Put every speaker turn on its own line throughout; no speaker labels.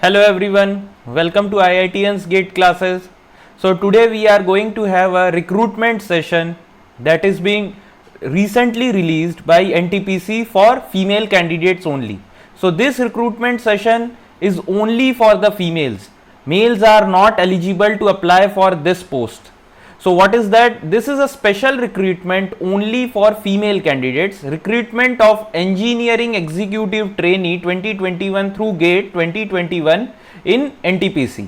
Hello everyone, welcome to IITN's GATE classes. So today we are going to have a recruitment session that is being recently released by NTPC for female candidates only. So this recruitment session is only for the females. Males are not eligible to apply for this post. So what is that? This is a special recruitment only for female candidates, recruitment of engineering executive trainee 2021 through GATE 2021 in NTPC.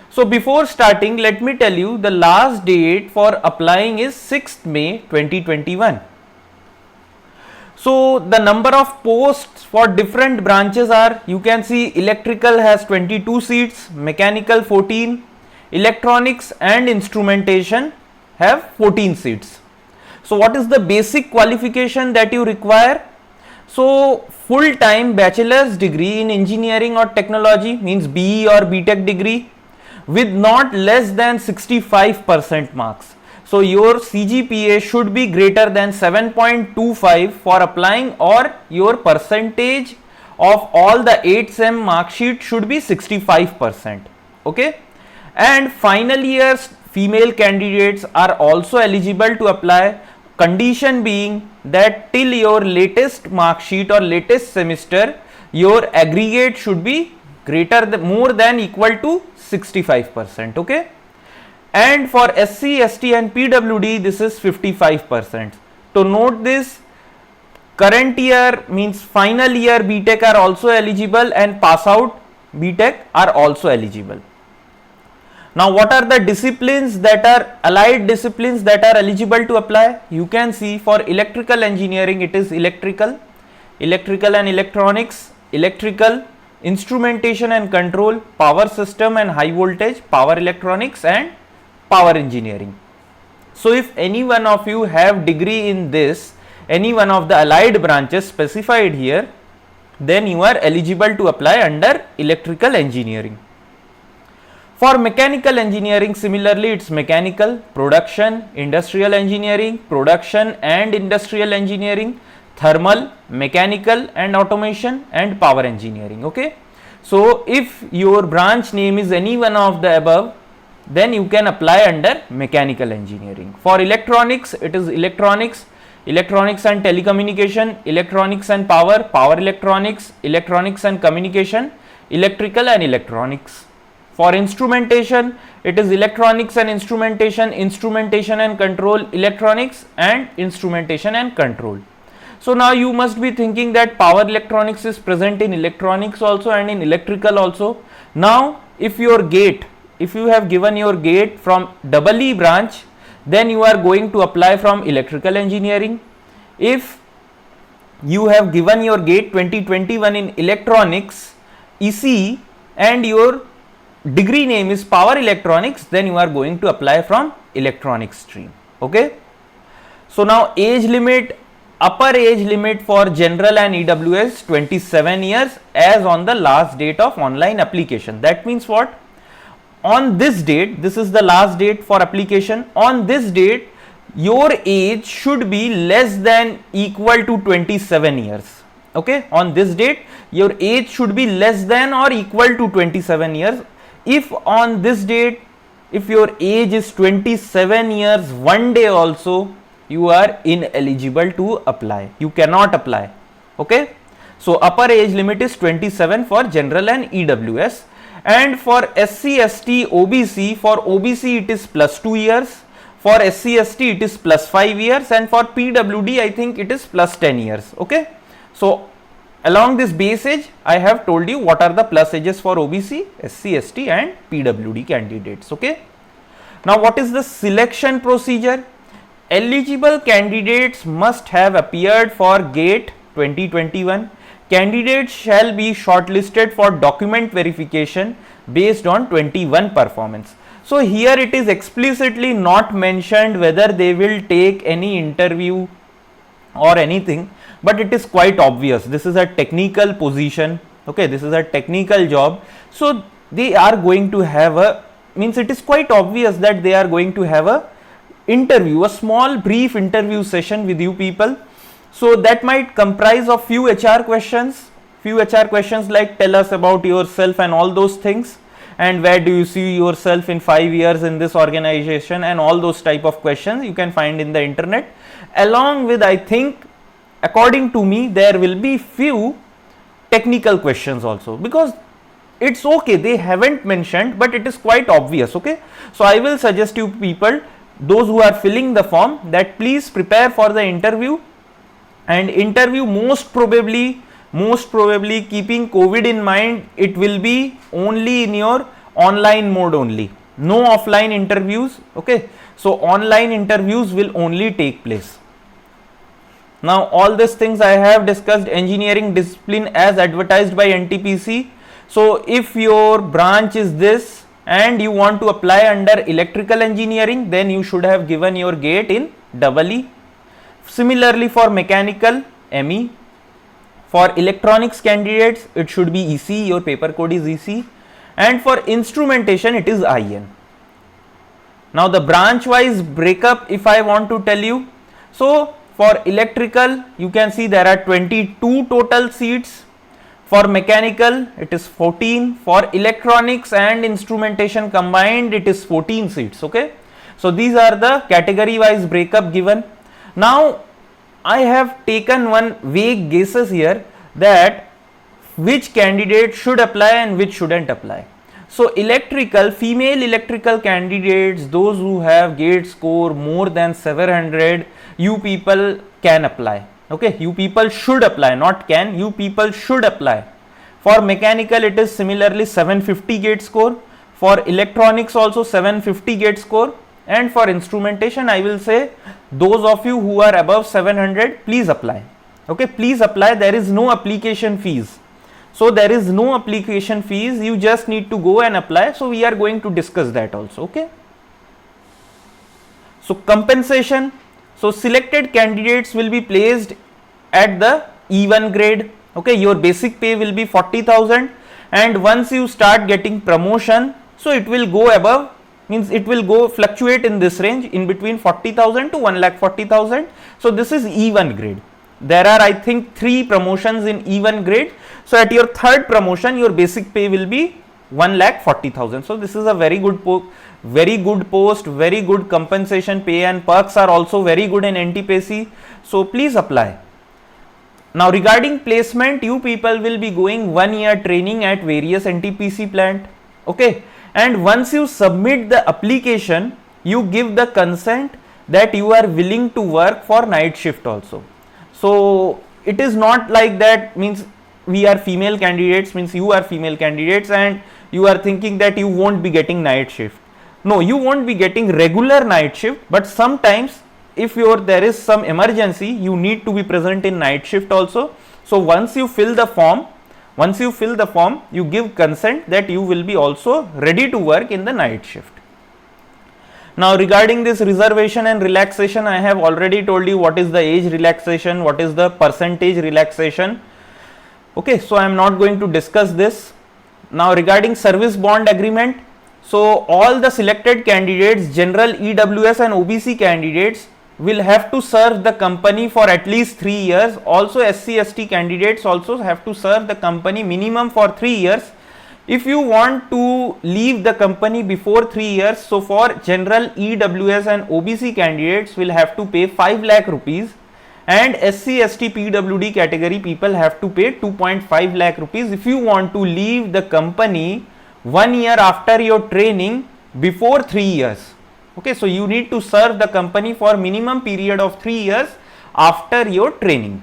So before starting, let me tell you the last date for applying is 6th May 2021. So the number of posts for different branches are, you can see electrical has 22 seats, mechanical 14, electronics and instrumentation have 14 seats. So what is the basic qualification that you require? So full-time bachelor's degree in engineering or technology, means BE or BTech degree, with not less than 65% marks. So your CGPA should be greater than 7.25 for applying, or your percentage of all the 8 SEM mark sheet should be 65%. Okay. And final years female candidates are also eligible to apply, condition being that till your latest mark sheet or latest semester your aggregate should be more than equal to 65%. Okay. And for SC, ST and PWD this is 55%. To note this, current year means final year BTech are also eligible and pass out BTech are also eligible. Now what are the disciplines that are allied disciplines that are eligible to apply? You can see for electrical engineering it is electrical and electronics, electrical, instrumentation and control, power system and high voltage, power electronics and power engineering. So if any one of you have degree in this, any one of the allied branches specified here, then you are eligible to apply under electrical engineering. For mechanical engineering, similarly it's mechanical, production, industrial engineering, production and industrial engineering, thermal, mechanical and automation and power engineering. Okay. So if your branch name is any one of the above, then you can apply under mechanical engineering. For electronics, it is electronics and telecommunication, electronics and power, power electronics, electronics and communication, electrical and electronics. For instrumentation, it is electronics and instrumentation, instrumentation and control, electronics and instrumentation and control. So now you must be thinking that power electronics is present in electronics also and in electrical also. Now if you have given your GATE from EE branch, then you are going to apply from electrical engineering. If you have given your GATE 2021 in electronics, EC, and your degree name is power electronics, then you are going to apply from electronics stream. Okay. So now age limit, upper age limit for general and EWS 27 years as on the last date of online application. That means what? On this date, this is the last date for application. On this date, your age should be less than equal to 27 years. Okay. On this date, your age should be less than or equal to 27 years. If on this date, if your age is 27 years one day also, you are ineligible to apply. You cannot apply. Okay. So upper age limit is 27 for general and EWS. And for SC, ST, OBC, for OBC it is plus 2 years, for SC, ST it is plus 5 years, and for PWD I think it is plus 10 years. Okay. So along this base age, I have told you what are the plus ages for OBC, SC, ST and PWD candidates. Okay. Now what is the selection procedure? Eligible candidates must have appeared for GATE 2021. Candidates shall be shortlisted for document verification based on 21 performance. So here it is explicitly not mentioned whether they will take any interview or anything, but it is quite obvious. This is a technical position. Okay, this is a technical job. So they are going to have it is quite obvious that they are going to have a interview, a small brief interview session with you people. So that might comprise of few HR questions, few HR questions like tell us about yourself and all those things, and where do you see yourself in 5 years in this organization, and all those type of questions you can find in the internet. Along with, I think, according to me, there will be few technical questions also, because it's okay, they haven't mentioned, but it is quite obvious. Okay, so I will suggest you people, those who are filling the form, that please prepare for the interview, and interview most probably keeping COVID in mind, it will be only in your online mode only, no offline interviews. Okay, so online interviews will only take place. Now all these things I have discussed, engineering discipline as advertised by NTPC. So if your branch is this and you want to apply under electrical engineering, then you should have given your gate in EE. Similarly for mechanical, ME. For electronics candidates, it should be EC, your paper code is EC, and for instrumentation it is IN. Now the branch wise breakup, if I want to tell you, so for electrical you can see there are 22 total seats, for mechanical it is 14, for electronics and instrumentation combined it is 14 seats. Okay, so these are the category wise breakup given. Now I have taken one vague guesses here that which candidate should apply and which shouldn't apply. So electrical, female electrical candidates, those who have gate score more than 700, you people can apply. Okay, you people should apply, not can, you people should apply. For mechanical it is similarly 750 gate score, for electronics also 750 gate score, and for instrumentation I will say those of you who are above 700, please apply. Okay, please apply, there is no application fees. So there is no application fees, you just need to go and apply. So we are going to discuss that also. Okay, so compensation, so selected candidates will be placed at the E1 grade. Okay, your basic pay will be 40,000, and once you start getting promotion, so it will go above, means it will go fluctuate in this range in between 40,000 to 1,40,000. So this is E1 grade. There are, I think, 3 promotions in E1 grade. So at your third promotion your basic pay will be 1,40,000. So this is a very good post, very good compensation, pay and perks are also very good in NTPC. So please apply. Now regarding placement, you people will be going 1 year training at various NTPC plant. Okay, and once you submit the application, you give the consent that you are willing to work for night shift also. So it is not like that, means we are female candidates, means you are female candidates and you are thinking that you won't be getting night shift. No, you won't be getting regular night shift, but sometimes if there is some emergency, you need to be present in night shift also. So once you fill the form, you give consent that you will be also ready to work in the night shift. Now regarding this reservation and relaxation, I have already told you what is the age relaxation, what is the percentage relaxation. Okay, so I am not going to discuss this. Now regarding service bond agreement, so all the selected candidates, general, EWS and OBC candidates will have to serve the company for at least 3 years. Also SC/ST candidates also have to serve the company minimum for 3 years. If you want to leave the company before 3 years, so for general, EWS and OBC candidates will have to pay 5 lakh rupees, and SC/ST PWD category people have to pay 2.5 lakh rupees if you want to leave the company 1 year after your training before 3 years. Okay, so you need to serve the company for minimum period of 3 years after your training.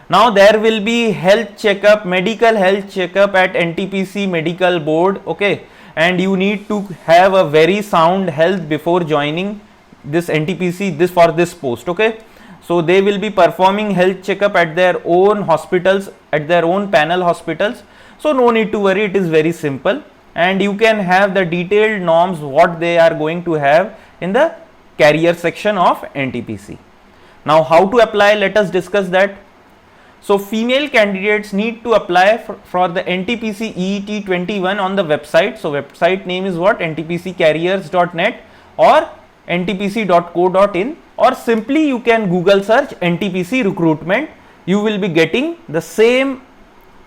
Now there will be health checkup, medical health checkup at NTPC medical board. Okay, and you need to have a very sound health before joining this NTPC, for this post. Okay, so they will be performing health checkup at their own hospitals, at their own panel hospitals. So no need to worry, it is very simple, and you can have the detailed norms what they are going to have in the career section of NTPC. Now how to apply, let us discuss that. So female candidates need to apply for the NTPC EET 21 on the website. So website name is what? ntpccareers.net or ntpc.co.in, or simply you can Google search NTPC recruitment. You will be getting the same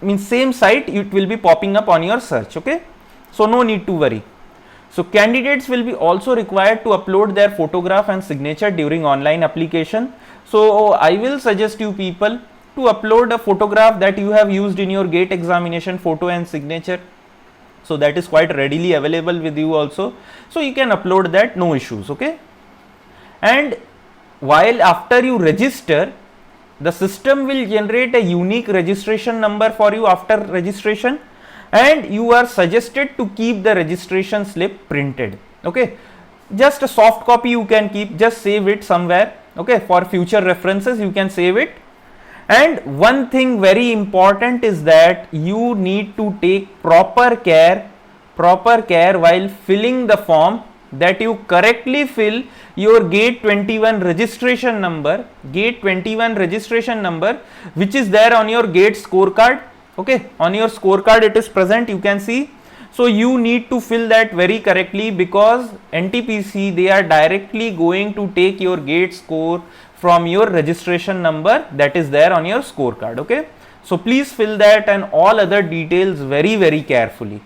means same site, it will be popping up on your search. Okay, so no need to worry. So candidates will be also required to upload their photograph and signature during online application. So I will suggest you people to upload a photograph that you have used in your GATE examination, photo and signature. So that is quite readily available with you also. So you can upload that, no issues. Okay, and while after you register, the system will generate a unique registration number for you after registration, and you are suggested to keep the registration slip printed. Okay, just a soft copy you can keep, just save it somewhere. Okay, for future references you can save it. And one thing very important is that you need to take proper care while filling the form, that you correctly fill your GATE 21 registration number, which is there on your GATE scorecard. Okay, on your scorecard it is present, you can see. So you need to fill that very correctly, because NTPC, they are directly going to take your GATE score from your registration number that is there on your scorecard. Okay, so please fill that and all other details very carefully.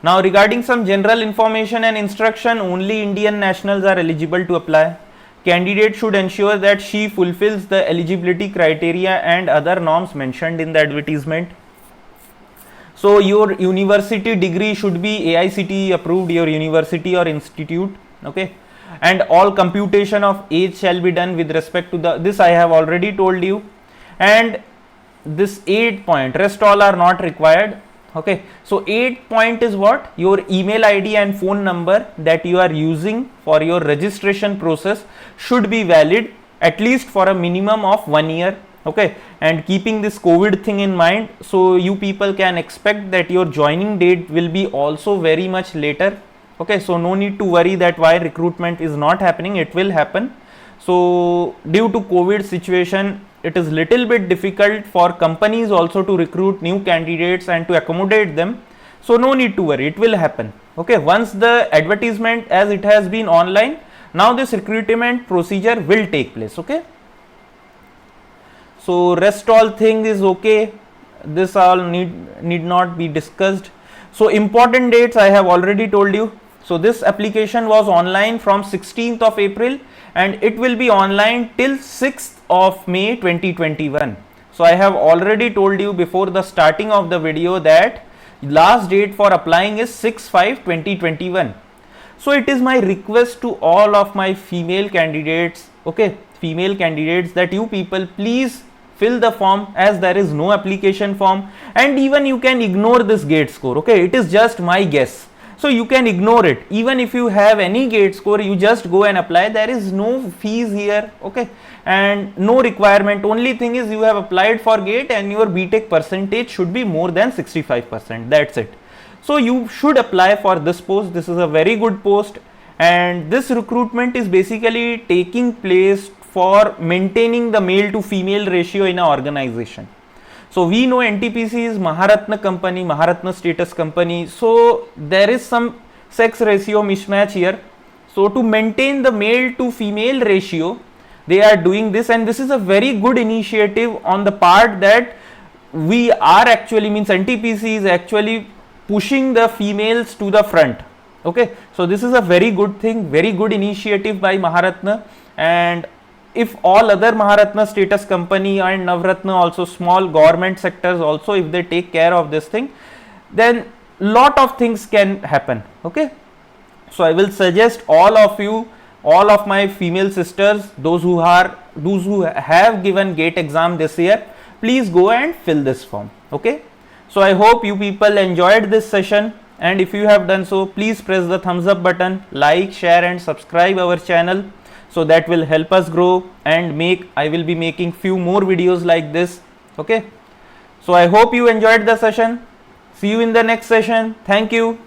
Now regarding some general information and instruction, only Indian nationals are eligible to apply. Candidate should ensure that she fulfills the eligibility criteria and other norms mentioned in the advertisement. So your university degree should be AICTE approved, your university or institute. Okay, and all computation of age shall be done with respect to this I have already told you. And this 8 point, rest all are not required. Okay, so 8 point is what? Your email ID and phone number that you are using for your registration process should be valid at least for a minimum of 1 year. Okay, and keeping this COVID thing in mind, so you people can expect that your joining date will be also very much later. Okay, so no need to worry that why recruitment is not happening, it will happen. So due to COVID situation, it is little bit difficult for companies also to recruit new candidates and to accommodate them. So no need to worry, it will happen. Okay, once the advertisement, as it has been online, now this recruitment procedure will take place. Okay, so rest all thing is okay, this all need not be discussed. So important dates I have already told you. So this application was online from 16th of April and it will be online till 6th of May 2021. So I have already told you before the starting of the video that last date for applying is 6/5/2021. So it is my request to all of my female candidates, okay, that you people please fill the form, as there is no application form, and even you can ignore this GATE score. Okay, it is just my guess. So you can ignore it. Even if you have any GATE score, you just go and apply. There is no fees here. Okay, and no requirement. Only thing is you have applied for GATE and your BTech percentage should be more than 65%. That's it. So you should apply for this post. This is a very good post, and this recruitment is basically taking place for maintaining the male to female ratio in an organization. So we know NTPC is Maharatna company, Maharatna status company. So there is some sex ratio mismatch here. So to maintain the male to female ratio, they are doing this, and this is a very good initiative on the part that we are actually, means NTPC is actually pushing the females to the front. Okay, so this is a very good thing, very good initiative by Maharatna. And if all other Maharatna status company and Navratna also, small government sectors also, if they take care of this thing, then lot of things can happen. Okay, so I will suggest all of you, all of my female sisters, those who have given GATE exam this year, please go and fill this form. Okay, so I hope you people enjoyed this session, and if you have done so, please press the thumbs up button, like, share and subscribe our channel. So that will help us grow, and I will be making few more videos like this. Okay, so I hope you enjoyed the session. See you in the next session. Thank you.